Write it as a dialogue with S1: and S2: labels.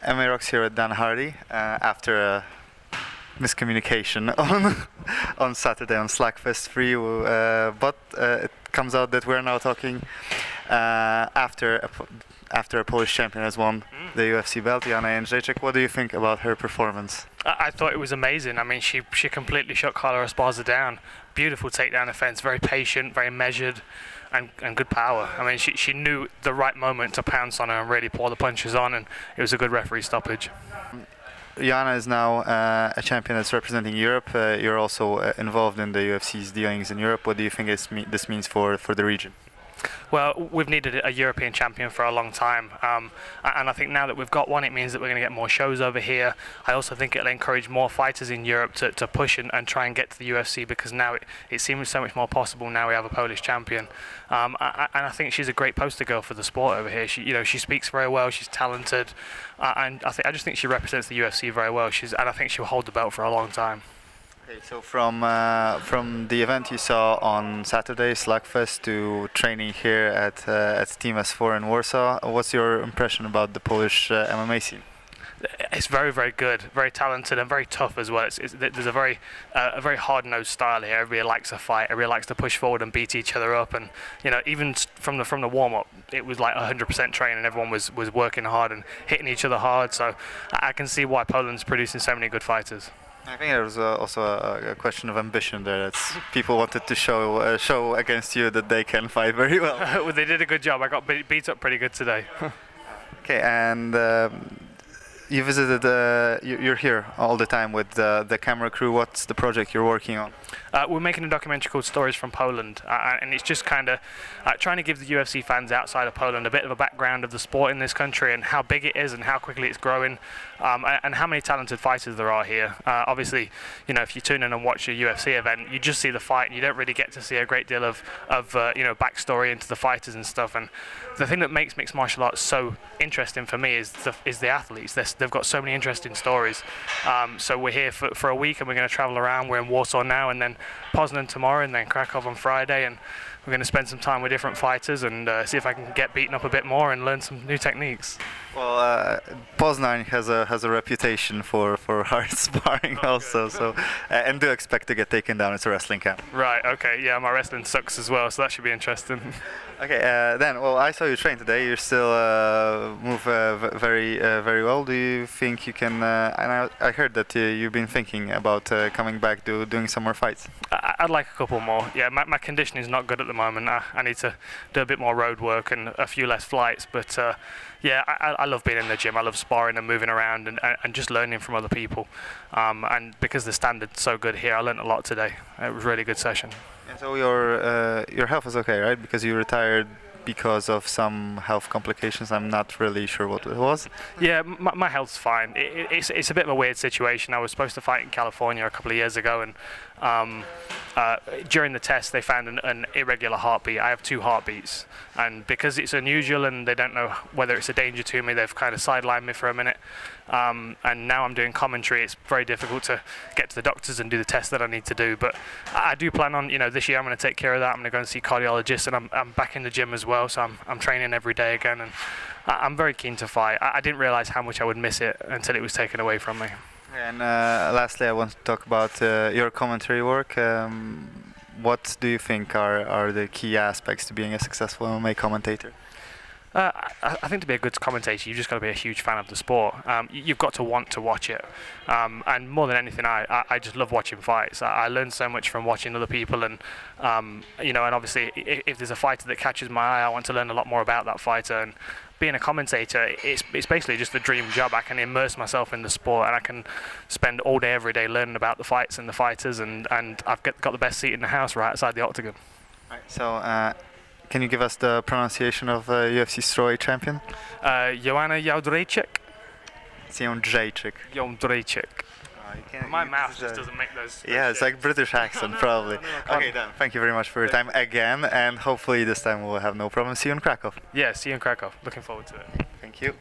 S1: Emma Rocks here with Dan Hardy after a miscommunication on Saturday on Slackfest for you, but it comes out that we're now talking after a Polish champion has won the UFC belt, Joanna Jędrzejczyk. What do you think about her performance?
S2: I thought it was amazing. I mean, she completely shut Carla Esparza down. Beautiful takedown defense, very patient, very measured, and good power. I mean, she knew the right moment to pounce on her and really pour the punches on, and it was a good referee stoppage.
S1: Joanna is now a champion that's representing Europe. You're also involved in the UFC's dealings in Europe. What do you think this means for the region?
S2: Well, we've needed a European champion for a long time, and I think now that we've got one, it means that we're going to get more shows over here. I also think it'll encourage more fighters in Europe to push and try and get to the UFC, because now it seems so much more possible now we have a Polish champion. And I think she's a great poster girl for the sport over here. She speaks very well, she's talented, and I just think she represents the UFC very well. And I think she'll hold the belt for a long time.
S1: Okay, so from the event you saw on Saturday, Slackfest, to training here at Team S4 in Warsaw, what's your impression about the Polish MMA scene?
S2: It's very, very good, very talented, and very tough as well. There's a very hard-nosed style here. Everybody likes a fight. Everybody likes to push forward and beat each other up. And even from the warm-up, it was like 100% training. Everyone was working hard and hitting each other hard. So I can see why Poland's producing so many good fighters.
S1: I think there was also a question of ambition there. That people wanted to show against you that they can fight very well.
S2: Well, they did a good job. I got beat up pretty good today.
S1: Okay, and you visited. You're here all the time with the camera crew. What's the project you're working on?
S2: We're making a documentary called Stories from Poland, and it's just kind of trying to give the UFC fans outside of Poland a bit of a background of the sport in this country and how big it is and how quickly it's growing, and how many talented fighters there are here. Obviously, if you tune in and watch a UFC event, you just see the fight and you don't really get to see a great deal of backstory into the fighters and stuff. And the thing that makes mixed martial arts so interesting for me is the athletes. They've got so many interesting stories. So we're here for a week and we're going to travel around. We're in Warsaw now, and then Poznan tomorrow, and then Krakow on Friday, and we're going to spend some time with different fighters and see if I can get beaten up a bit more and learn some new techniques.
S1: Well, Poznan has a reputation for hard sparring also, so and do expect to get taken down. It's a wrestling camp.
S2: Right. Okay. Yeah, my wrestling sucks as well, so that should be interesting.
S1: Okay. Then, well, I saw you train today. You still move very well. Do you think you can? And I heard that you've been thinking about coming back doing some more fights.
S2: I'd like a couple more. Yeah, my condition is not good at the moment. I need to do a bit more road work and a few less flights. But yeah, I love being in the gym. I love sparring and moving around and just learning from other people. And because the standard's so good here, I learned a lot today. It was a really good session. And
S1: so your health is okay, right? Because you retired because of some health complications. I'm not really sure what it was.
S2: Yeah, my health's fine. It's a bit of a weird situation. I was supposed to fight in California a couple of years ago, and during the test they found an irregular heartbeat. I have 2 heartbeats, and because it's unusual and they don't know whether it's a danger to me, they've kind of sidelined me for a minute. And now I'm doing commentary. It's very difficult to get to the doctors and do the tests that I need to do. But I do plan on, this year I'm going to take care of that. I'm going to go and see cardiologists, and I'm back in the gym as well. So I'm training every day again, and I'm very keen to fight. I didn't realize how much I would miss it until it was taken away from me.
S1: And lastly, I want to talk about your commentary work. What do you think are the key aspects to being a successful MMA commentator?
S2: I think to be a good commentator, you've just got to be a huge fan of the sport. You've got to want to watch it. And more than anything, I just love watching fights. I learn so much from watching other people, and and obviously, if there's a fighter that catches my eye, I want to learn a lot more about that fighter. And being a commentator, it's basically just a dream job. I can immerse myself in the sport, and I can spend all day, every day learning about the fights and the fighters, and I've got the best seat in the house right outside the octagon.
S1: Right. So. Can you give us the pronunciation of UFC strawweight champion?
S2: Joanna Jędrzejczyk.
S1: It's Jędrzejczyk.
S2: Jędrzejczyk. My mouth just doesn't make those.
S1: Yeah, it's like British accent, probably. Okay, then. Thank you very much for your time again, and hopefully this time we'll have no problem. See you in Krakow.
S2: Yeah, see you in Krakow. Looking forward to it.
S1: Thank you.